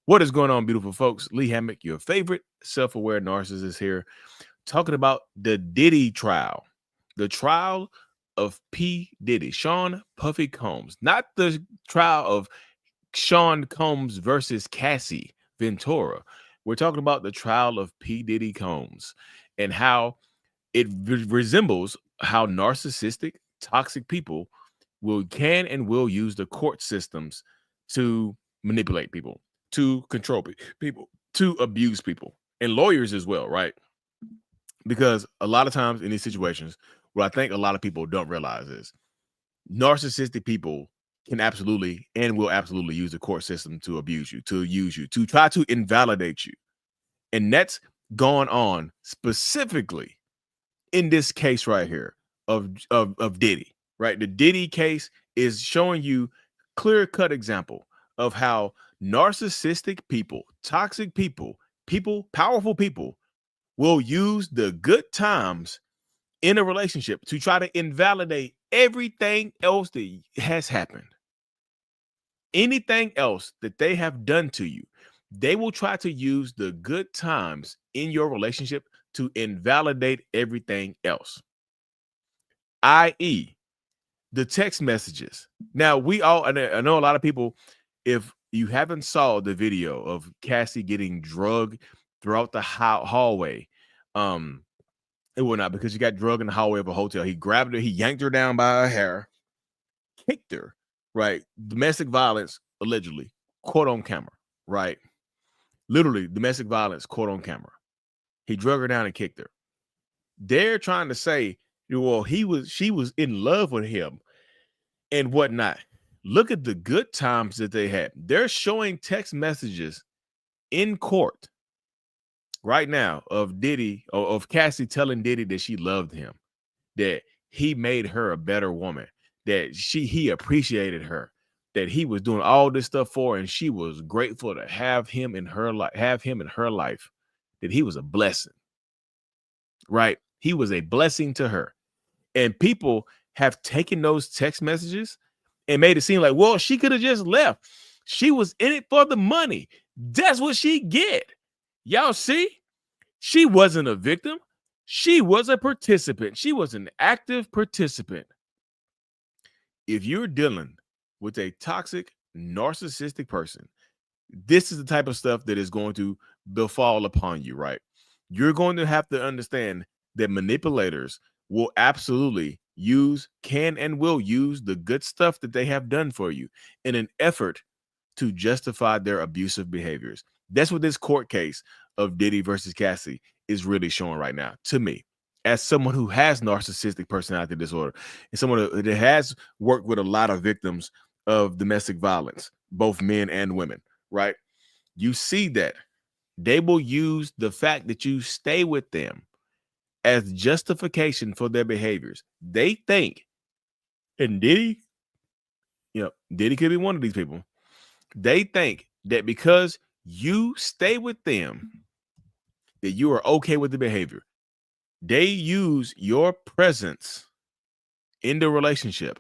What is going on, beautiful folks? Lee Hammock, your favorite self-aware narcissist here, talking about the Diddy trial, the trial of P. Diddy, Sean Puffy Combs, not the trial of Sean Combs versus Cassie Ventura. We're talking about the trial of P. Diddy Combs and how it resembles how narcissistic, toxic people can and will use the court systems to manipulate people, to control people, to abuse people, and lawyers as well, right? Because a lot of times in these situations, what I think a lot of people don't realize is narcissistic people can absolutely and will absolutely use the court system to abuse you, to use you, to try to invalidate you. And that's gone on specifically in this case right here of Diddy, right? The Diddy case is showing you clear-cut example of how narcissistic people, toxic people, powerful people will use the good times in a relationship to try to invalidate everything else that has happened. Anything else that they have done to you, they will try to use the good times in your relationship to invalidate everything else, i.e., the text messages. Now, I know a lot of people, if you haven't saw the video of Cassie getting drugged throughout the hallway, it will not, because she got drugged in the hallway of a hotel. He grabbed her, he yanked her down by her hair, kicked her, right? Domestic violence, allegedly, caught on camera, right? Literally, domestic violence caught on camera. He drug her down and kicked her. They're trying to say, well, she was in love with him and whatnot. Look at the good times that they had. They're showing text messages in court right now of Diddy, of Cassie telling Diddy that she loved him, that he made her a better woman, that he appreciated her, that he was doing all this stuff for her, and she was grateful to have him in her life, that he was a blessing, right? He was a blessing to her. And people have taken those text messages and made it seem like, well, she could have just left. She was in it for the money. That's what she get. Y'all see? She wasn't a victim. She was a participant. She was an active participant. If you're dealing with a toxic, narcissistic person, this is the type of stuff that is going to befall upon you, right? You're going to have to understand that manipulators will absolutely can and will use the good stuff that they have done for you in an effort to justify their abusive behaviors. That's what this court case of Diddy versus Cassie is really showing right now to me, as someone who has narcissistic personality disorder and someone that has worked with a lot of victims of domestic violence, both men and women, right? You see that they will use the fact that you stay with them as justification for their behaviors. They think, and Diddy could be one of these people. They think that because you stay with them, that you are okay with the behavior. They use your presence in the relationship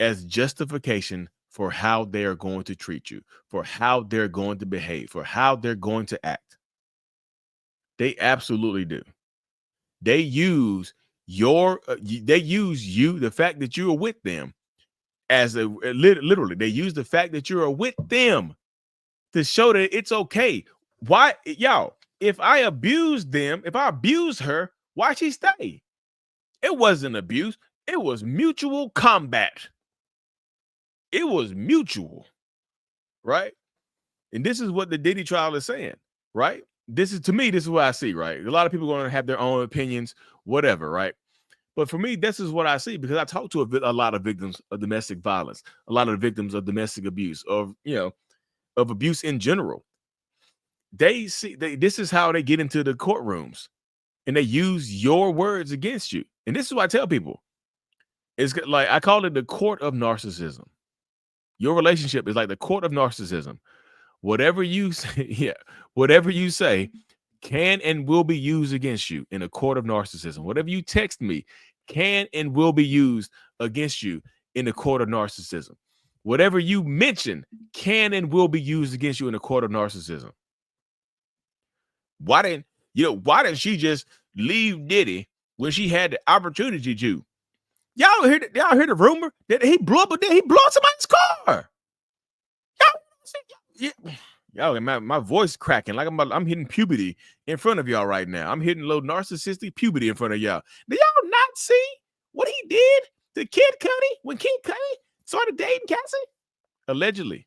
as justification for how they are going to treat you, for how they're going to behave, for how they're going to act. They absolutely do. They use the fact that you are with them as literally, they use the fact that you are with them to show that it's okay. Why, y'all, if I abuse her, why she stay? It wasn't abuse. It was mutual combat. It was mutual, right? And this is what the Diddy trial is saying, right? This is what I see, right? A lot of people are going to have their own opinions, whatever, right? But for me, this is what I see, because I talk to a lot of victims of domestic violence, a lot of victims of domestic abuse, of abuse in general. This is how they get into the courtrooms, and they use your words against you. And this is what I tell people. It's like, I call it the court of narcissism. Your relationship is like the court of narcissism. Whatever you say, whatever you say can and will be used against you in a court of narcissism. Whatever you text me can and will be used against you in the court of narcissism. whatever you mention can and will be used against you in a court of narcissism. Why didn't she just leave Diddy when she had the opportunity to? Y'all hear the rumor that he blew up somebody's car? Y'all, my voice cracking like I'm hitting puberty in front of y'all right now. I'm hitting a little narcissistic puberty in front of y'all. Do y'all not see what he did to Kid Cudi when Kid Cudi started dating Cassie? Allegedly.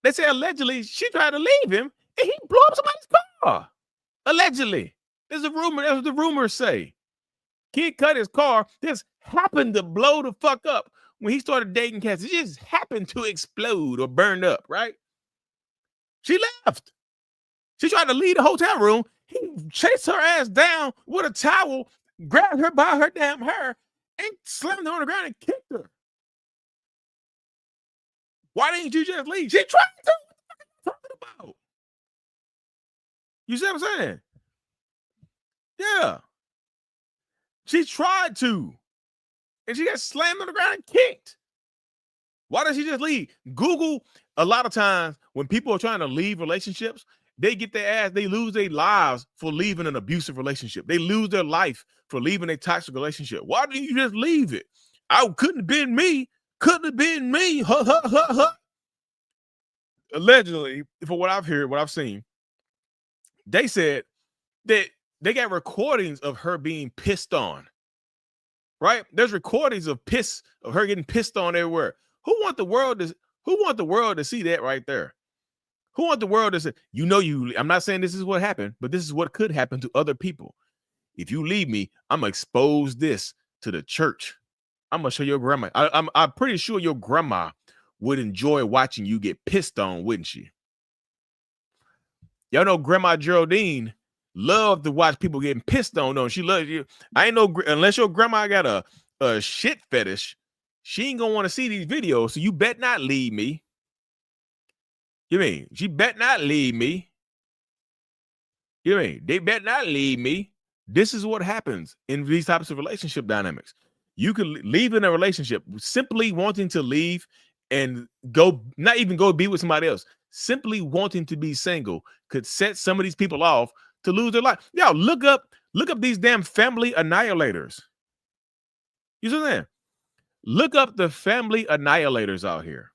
They say allegedly she tried to leave him and he blew up somebody's car. Allegedly. There's a rumor. That's what the rumors say. Kid Cudi's car just happened to blow the fuck up when he started dating Cassie. It just happened to explode or burn up, right? She left. She tried to leave the hotel room. He chased her ass down with a towel, grabbed her by her damn hair, and slammed her on the ground and kicked her. Why didn't you just leave? She tried to. What are you talking about? You see what I'm saying? Yeah. She tried to. And she got slammed on the ground and kicked. Why does she just leave? Google, a lot of times when people are trying to leave relationships, they get their ass, they lose their lives for leaving an abusive relationship. They lose their life for leaving a toxic relationship. Why didn't you just leave it? Couldn't have been me. Couldn't have been me. Allegedly, for what I've heard, what I've seen, they said that they got recordings of her being pissed on. Right? There's recordings of her getting pissed on everywhere. Who want the world to see that right there? Who want the world to say, I'm not saying this is what happened, but this is what could happen to other people. If you leave me, I'm gonna expose this to the church. I'm gonna show your grandma. I'm pretty sure your grandma would enjoy watching you get pissed on, wouldn't she? Y'all know Grandma Geraldine loved to watch people getting pissed on. No, she loves you. I ain't know, unless your grandma got a shit fetish, she ain't gonna want to see these videos. So you bet not leave me. You mean she bet not leave me? You mean they bet not leave me? This is what happens in these types of relationship dynamics. You can leave in a relationship simply wanting to leave and not even go be with somebody else. Simply wanting to be single could set some of these people off to lose their life. Y'all look up these damn family annihilators. You see what I'm saying? Look up the family annihilators out here.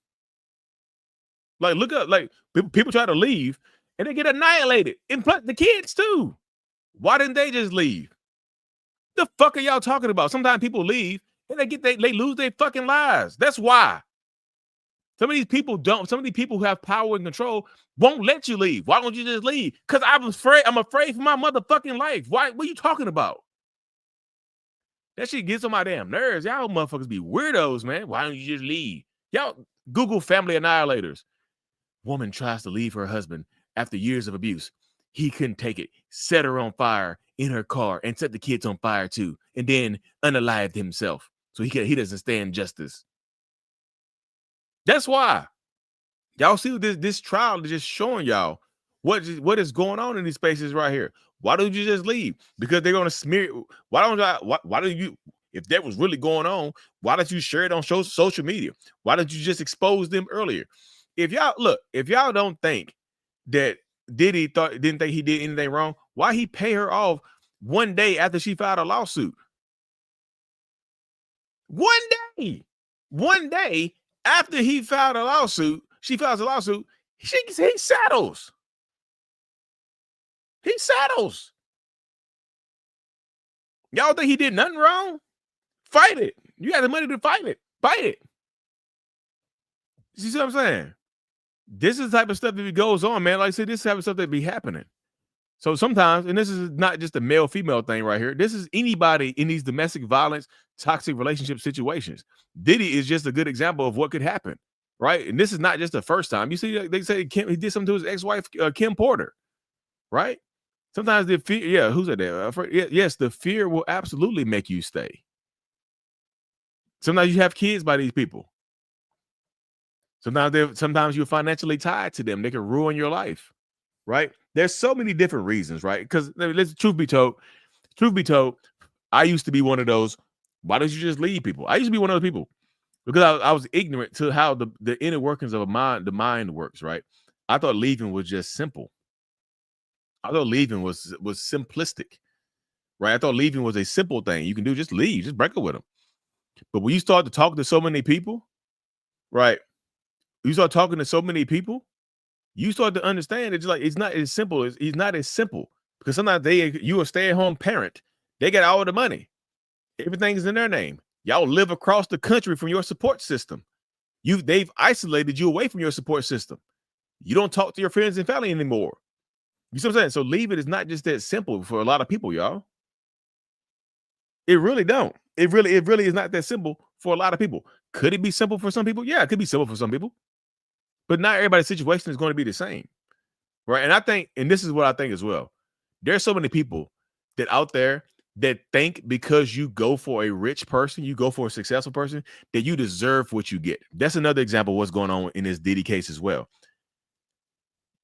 Like, look up, like, people try to leave and they get annihilated. And plus the kids too. Why didn't they just leave? The fuck are y'all talking about? Sometimes people leave and they lose their fucking lives. That's why. Some of these people who have power and control won't let you leave. Why don't you just leave? Because I'm afraid for my motherfucking life. What are you talking about? That shit gets on my damn nerves. Y'all motherfuckers be weirdos, man. Why don't you just leave? Y'all Google family annihilators. Woman tries to leave her husband after years of abuse. He couldn't take it. Set her on fire in her car and set the kids on fire too. And then unalived himself. So he doesn't stand justice. That's why. Y'all see this trial is just showing y'all what is going on in these spaces right here. Why don't you just leave? Because they're gonna smear. Why don't you? If that was really going on, why don't you share it on social media? Why don't you just expose them earlier? If y'all don't think that Diddy didn't think he did anything wrong, why he pay her off one day after she filed a lawsuit? One day after he filed a lawsuit, she files a lawsuit. He settles. He settles. Y'all think he did nothing wrong? Fight it. You got the money to fight it. Fight it. You see what I'm saying? This is the type of stuff that goes on, man. Like I said, this type of stuff that be happening. So sometimes, and this is not just a male-female thing right here. This is anybody in these domestic violence, toxic relationship situations. Diddy is just a good example of what could happen, right? And this is not just the first time. You see, they say he did something to his ex-wife, Kim Porter, right? Sometimes the fear, who's that there? Yes, the fear will absolutely make you stay. Sometimes you have kids by these people. Sometimes you're financially tied to them. They can ruin your life, right? There's so many different reasons, right? Because truth be told, I used to be one of those. Why don't you just leave people? I used to be one of those people. because I was ignorant to how the inner workings of the mind works, right? I thought leaving was just simple. I thought leaving was simplistic, right? I thought leaving was a simple thing. You can do just leave, just break up with them. But when you start to talk to so many people, right? You start talking to so many people, you start to understand it's like it's not as simple as it's not as simple because sometimes you a stay-at-home parent, they got all the money, everything's in their name. Y'all live across the country from your support system. They've isolated you away from your support system. You don't talk to your friends and family anymore. You see what I'm saying? So leaving is not just that simple for a lot of people, y'all. It really don't. It really is not that simple for a lot of people. Could it be simple for some people? Yeah, it could be simple for some people. But not everybody's situation is going to be the same. Right. And I think, and this is what I think as well. There's so many people that out there that think because you go for a rich person, you go for a successful person, that you deserve what you get. That's another example of what's going on in this Diddy case as well.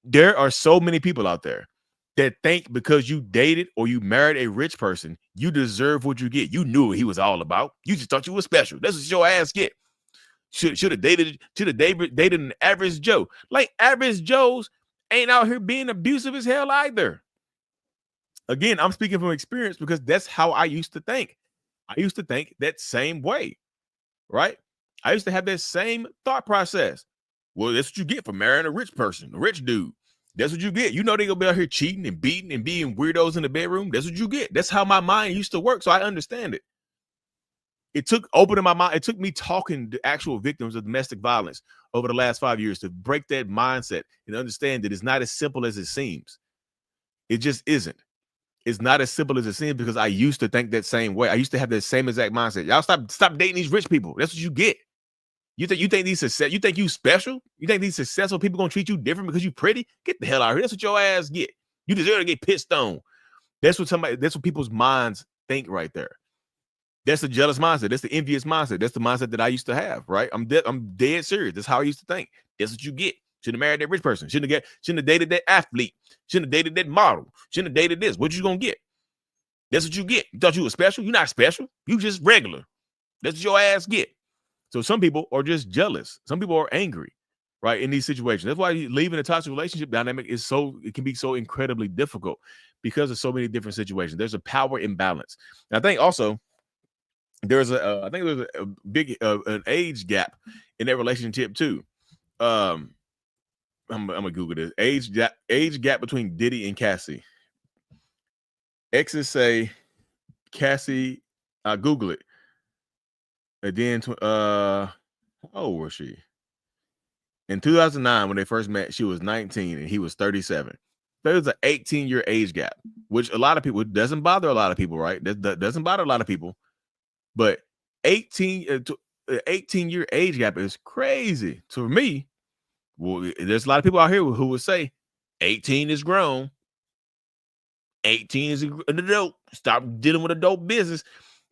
There are so many people out there that think because you dated or you married a rich person, you deserve what you get. You knew what he was all about. You just thought you were special. That's what your ass get. Should have dated an average Joe. Like average Joes ain't out here being abusive as hell either. Again, I'm speaking from experience because that's how I used to think. I used to think that same way, right? I used to have that same thought process. Well, that's what you get for marrying a rich person, a rich dude. That's what you get. You know they're gonna be out here cheating and beating and being weirdos in the bedroom. That's what you get. That's how my mind used to work. So I understand it. It took opening my mind. It took me talking to actual victims of domestic violence over the last 5 years to break that mindset and understand that it's not as simple as it seems. It just isn't. It's not as simple as it seems because I used to think that same way. I used to have that same exact mindset. Y'all stop dating these rich people. That's what you get. You think you special? You think these successful people gonna treat you different because you pretty? Get the hell out of here. That's what your ass get. You deserve to get pissed on. That's what people's minds think right there. That's the jealous mindset. That's the envious mindset. That's the mindset that I used to have, right? I'm dead serious. That's how I used to think. That's what you get. Shouldn't have married that rich person. Shouldn't have dated that athlete. Shouldn't have dated that model. Shouldn't have dated this. What you gonna get? That's what you get. You thought you were special? You're not special. You just regular. That's what your ass get. So some people are just jealous. Some people are angry, right, in these situations. That's why leaving a toxic relationship dynamic it can be so incredibly difficult because of so many different situations. There's a power imbalance. And I think also there's a big an age gap in that relationship too. I'm gonna Google this age gap between Diddy and Cassie. Exes say Cassie. Google it. And then, how old was she? In 2009, when they first met, she was 19 and he was 37. There's an 18-year age gap, which a lot of people doesn't bother a lot of people, right? That doesn't bother a lot of people. But 18-year age gap is crazy. So for me, well, there's a lot of people out here who would say 18 is grown. 18 is an adult. Stop dealing with adult business.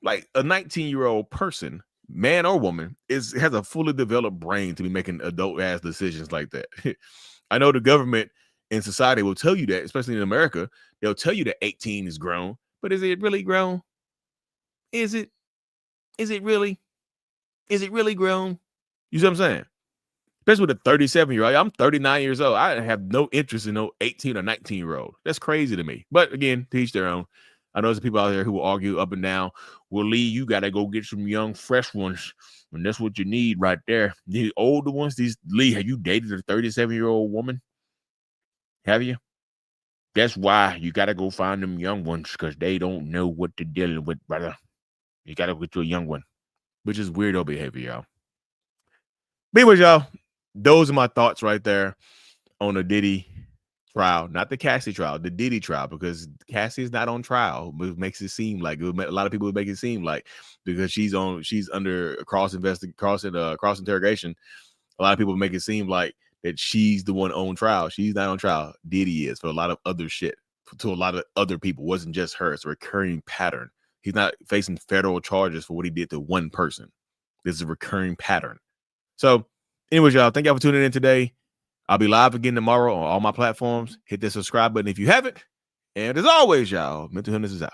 Like a 19-year-old person, man or woman, has a fully developed brain to be making adult ass decisions like that. I know the government and society will tell you that, especially in America, they'll tell you that 18 is grown, but is it really grown? Is it really grown? You see what I'm saying? Especially with a 37-year-old. I'm 39 years old. I have no interest in no 18 or 19-year-old. That's crazy to me. But again, to each their own. I know there's people out there who will argue up and down. Well, Lee, you got to go get some young, fresh ones. And that's what you need right there. The older ones, Lee, have you dated a 37-year-old woman? Have you? That's why you got to go find them young ones because they don't know what to deal with, brother. You got to get to a young one, which is weirdo behavior, y'all. But anyways, y'all, those are my thoughts right there on the Diddy trial, not the Cassie trial, the Diddy trial, because Cassie is not on trial, but it makes it seem like a lot of people would make it seem like because she's under cross interrogation. A lot of people make it seem like that she's the one on trial. She's not on trial. Diddy is for a lot of other shit to a lot of other people. It wasn't just her. It's a recurring pattern. He's not facing federal charges for what he did to one person. This is a recurring pattern. So anyways, y'all, thank y'all for tuning in today. I'll be live again tomorrow on all my platforms. Hit the subscribe button if you haven't. And as always, y'all, Mental Illness is out.